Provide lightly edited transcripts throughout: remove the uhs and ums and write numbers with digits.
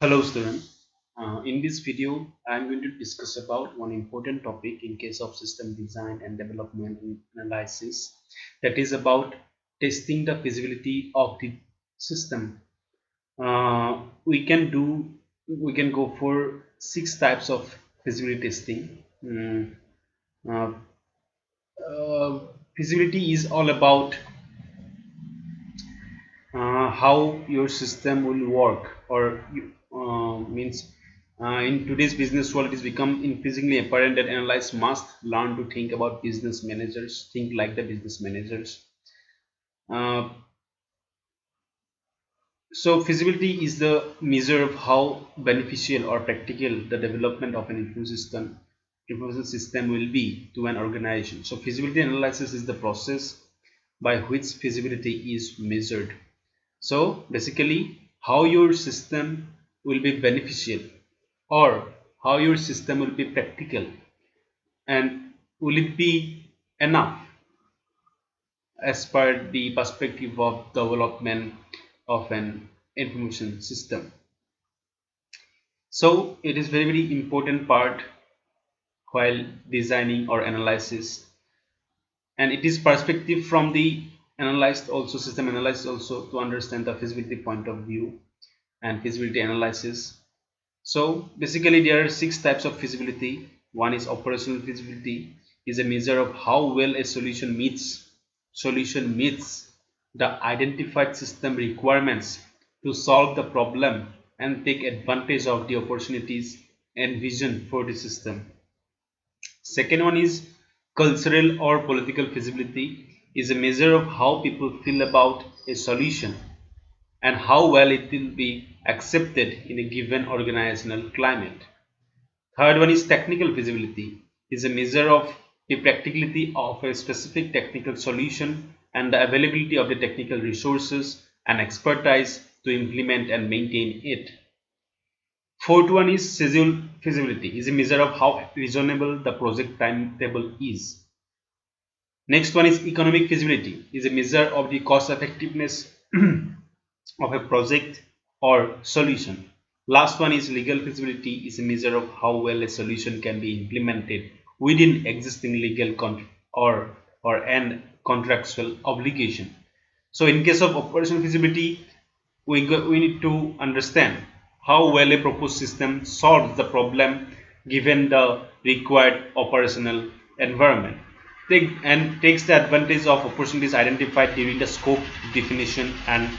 Hello student. In this video, I am going to discuss about one important topic in case of system design and development and analysis, that is about testing the feasibility of the system. We can go for 6 types of feasibility testing. Uh, Feasibility is all about how your system will work, or means in today's business world, it is become increasingly apparent that analysts must learn to think about business managers, think like the business managers. uh, so feasibility is the measure of how beneficial or practical the development of an information system will be to an organization. So feasibility analysis is the process by which feasibility is measured. So basically, how your system will be beneficial, or how your system will be practical, and will it be enough as per the perspective of development of an information system. So it is very important part while designing or analysis, and it is perspective from the analyzed also, system analyst also, to understand the feasibility point of view and feasibility analysis. So basically there are 6 types of feasibility. One is operational feasibility, is a measure of how well a solution meets the identified system requirements to solve the problem and take advantage of the opportunities and vision for the system. Second one is cultural or political feasibility, is a measure of how people feel about a solution and how well it will be accepted in a given organizational climate. Third one is technical feasibility, is a measure of the practicality of a specific technical solution and the availability of the technical resources and expertise to implement and maintain it. Fourth one is schedule feasibility, is a measure of how reasonable the project timetable is. Next one is economic feasibility, is a measure of the cost effectiveness of a project or solution. Last one is legal feasibility, is a measure of how well a solution can be implemented within existing legal or an contractual obligation. So in case of operational feasibility, we need to understand how well a proposed system solves the problem given the required operational environment, and takes the advantage of opportunities identified during the scope definition and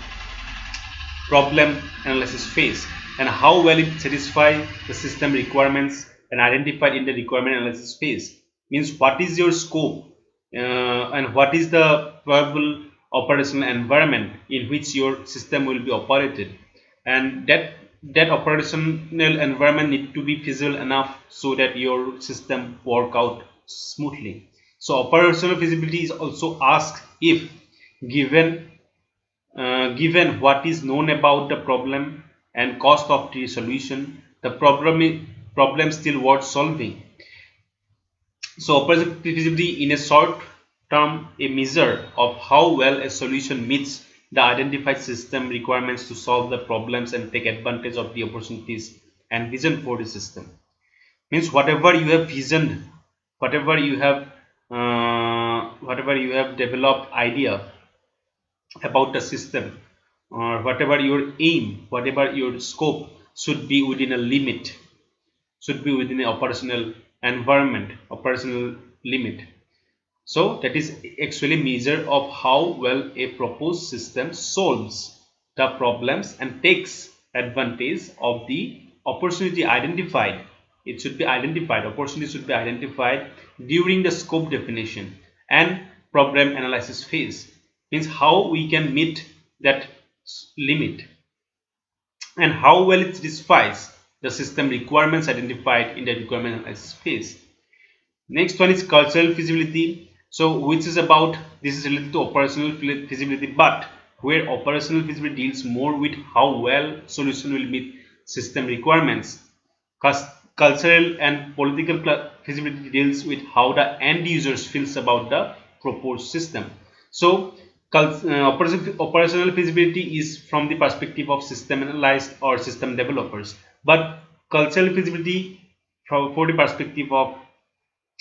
problem analysis phase, and how well it satisfies the system requirements and identified in the requirement analysis phase. Means what is your scope, and what is the probable operational environment in which your system will be operated, and that operational environment need to be feasible enough so that your system work out smoothly. So operational feasibility is also asked if given given what is known about the problem and cost of the solution, the problem still worth solving. So operational feasibility in a short term, a measure of how well a solution meets the identified system requirements to solve the problems and take advantage of the opportunities and vision for the system. Means whatever you have visioned, whatever you have developed idea about the system, or whatever your aim, whatever your scope, should be within a limit, should be within an operational environment, operational limit. So that is actually measure of how well a proposed system solves the problems and takes advantage of the opportunity identified. It should be identified, opportunity should be identified during the scope definition and problem analysis phase. Means how we can meet that limit and how well it satisfies the system requirements identified in the requirement analysis phase. Next one is cultural feasibility. So which is about, this is related to operational feasibility, but where operational feasibility deals more with how well solution will meet system requirements. Cultural and political feasibility deals with how the end users feels about the proposed system. So Operational feasibility is from the perspective of system analysts or system developers, but cultural feasibility for the perspective of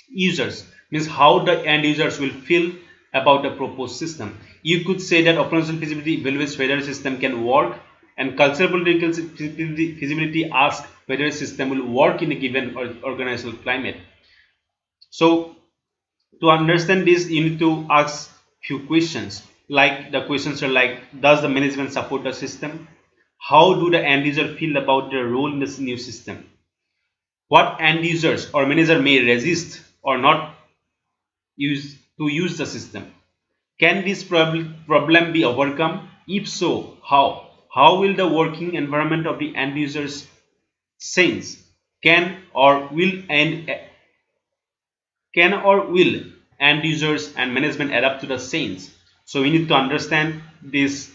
users, means how the end users will feel about the proposed system. You could say that operational feasibility evaluates whether a system can work, and cultural political feasibility asks whether a system will work in a given organizational climate. So to understand this, you need to ask few questions. Like the questions are like, does the management support the system? How do the end user feel about their role in this new system? What end users or manager may resist or not use the system? Can this problem be overcome? If so, how? How will the working environment of the end users change? Can or will end can or will end users and management adapt to the change? So we need to understand this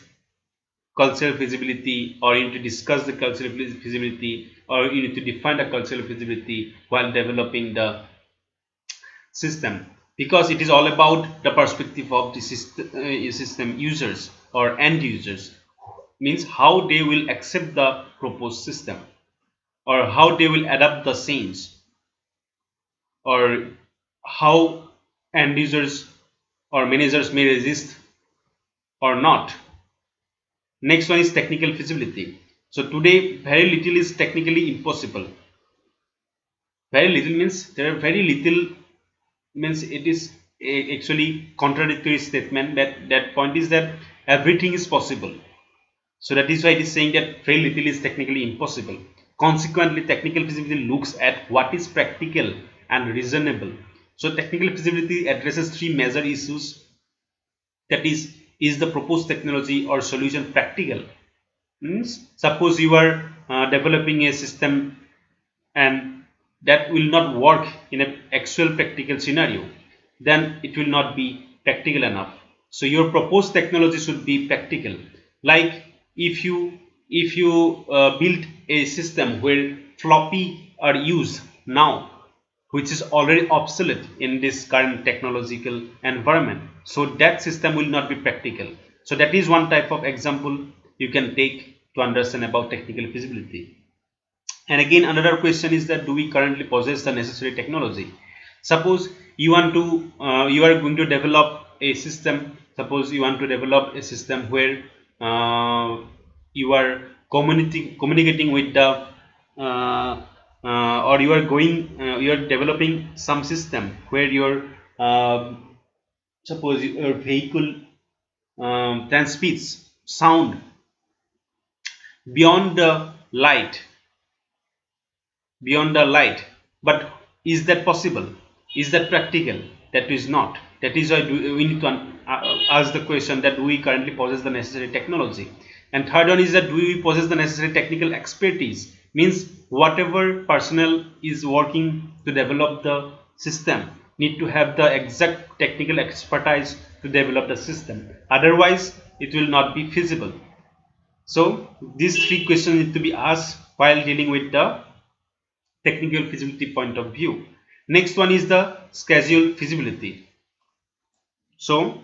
cultural feasibility, or you need to discuss the cultural feasibility, or you need to define the cultural feasibility while developing the system, because it is all about the perspective of the system users or end users, means how they will accept the proposed system, or how they will adapt the change, or how end users or managers may resist or not. Next one is technical feasibility. So today very little is technically impossible. Very little means there are very little, means it is actually contradictory statement. That point is that everything is possible. So that is why it is saying that very little is technically impossible. Consequently, technical feasibility looks at what is practical and reasonable. So technical feasibility addresses three major issues. That is the proposed technology or solution practical? Means suppose you are developing a system and that will not work in an actual practical scenario, then it will not be practical enough. So your proposed technology should be practical. Like if you build a system where floppy are used now, which is already obsolete in this current technological environment, so that system will not be practical. So that is one type of example you can take to understand about technical feasibility. And again, another question is that do we currently possess the necessary technology? Suppose you want to you are going to develop a system. Suppose you want to develop a system where you are communicating with the or you are developing some system where your suppose your vehicle transmits sound beyond the light beyond the light. But is that possible? Is that practical? That is not. That is why we need to ask the question that do we currently possess the necessary technology. And third one is that do we possess the necessary technical expertise, means whatever personnel is working to develop the system need to have the exact technical expertise to develop the system, otherwise it will not be feasible. So these three questions need to be asked while dealing with the technical feasibility point of view. Next one is the schedule feasibility. So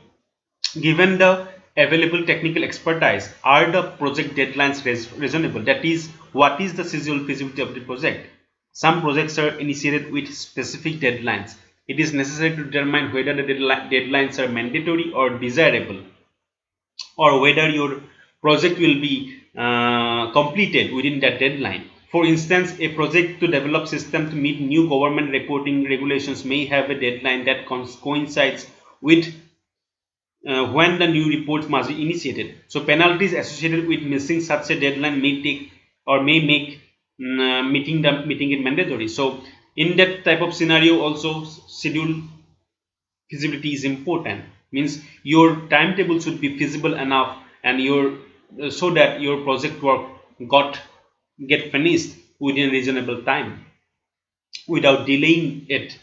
given the available technical expertise, are the project deadlines reasonable? That is, what is the schedule feasibility of the project? Some projects are initiated with specific deadlines. It is necessary to determine whether the deadlines are mandatory or desirable, or whether your project will be completed within that deadline. For instance, a project to develop system to meet new government reporting regulations may have a deadline that coincides with when the new reports must be initiated. So penalties associated with missing such a deadline may take or may make meeting it mandatory. So in that type of scenario also schedule feasibility is important, means your timetable should be feasible enough and your so that your project work get finished within a reasonable time without delaying it.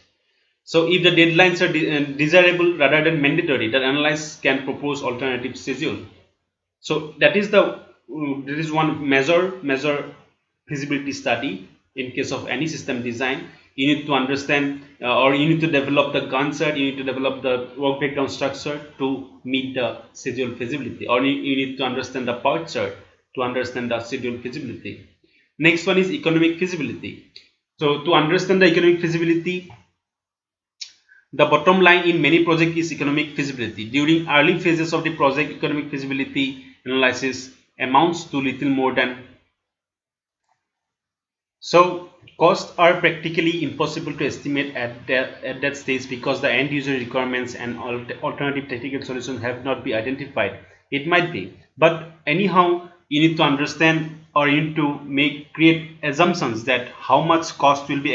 So if the deadlines are desirable rather than mandatory, the analyst can propose alternative schedule. So that is one measure feasibility study in case of any system design. You need to understand or you need to develop the Gantt chart, you need to develop the work breakdown structure to meet the schedule feasibility, or you need to understand the PERT chart to understand the schedule feasibility. Next one is economic feasibility. So to understand the economic feasibility, the bottom line in many projects is economic feasibility. During early phases of the project, economic feasibility analysis amounts to little more than. So costs are practically impossible to estimate at that stage because the end user requirements and alternative technical solutions have not been identified. It might be, but anyhow, you need to understand or you need to create assumptions that how much cost will be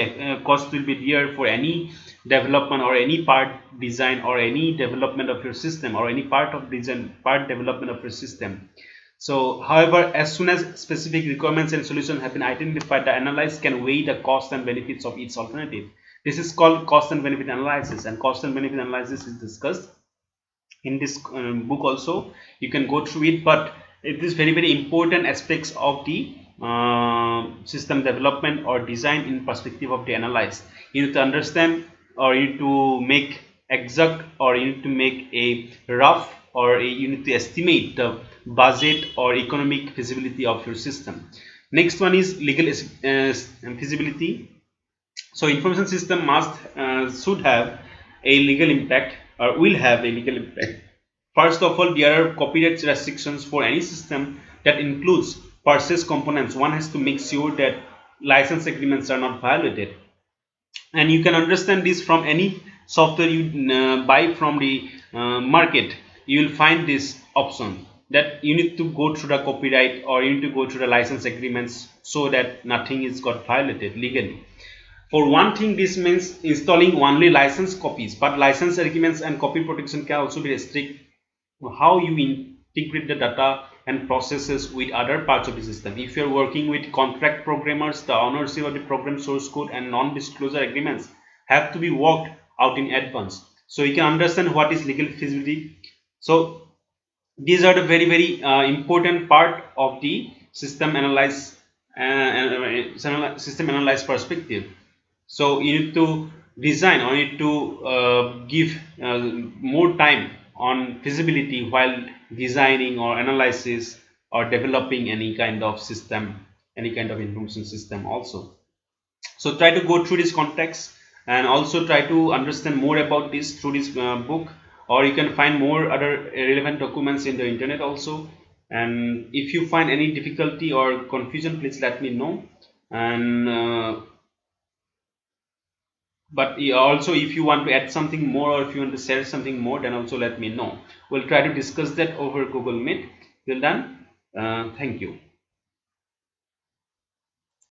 there for any development or any part design or any development of your system or any part of design part development of your system. So, however, as soon as specific requirements and solutions have been identified, the analyst can weigh the cost and benefits of each alternative. This is called cost and benefit analysis, and cost and benefit analysis is discussed in this book also. You can go through it, but it is very important aspects of the system development or design in perspective of the analyst. You need to understand or you need to make exact or you need to make a rough or you need to estimate the budget or economic feasibility of your system. Next one is legal feasibility. So information system should have a legal impact or will have a legal impact. First of all, there are copyright restrictions for any system that includes purchase components. One has to make sure that license agreements are not violated, and you can understand this from any software you buy from the market. You will find this option that you need to go through the copyright or you need to go through the license agreements so that nothing is got violated legally. For one thing, this means installing only licensed copies, but license agreements and copy protection can also be restrict how you integrate the data and processes with other parts of the system. If you are working with contract programmers, the ownership of the program source code and non-disclosure agreements have to be worked out in advance. So you can understand what is legal feasibility. So these are the very important part of the system analyze system analyze perspective. So you need to design or you need to give more time on feasibility while designing or analysis or developing any kind of system, any kind of information system also. So try to go through this context and also try to understand more about this through this book, or you can find more other relevant documents in the internet also. And if you find any difficulty or confusion, please let me know. And but also if you want to add something more or if you want to share something more, then also let me know. We'll try to discuss that over Google Meet. Till then, thank you.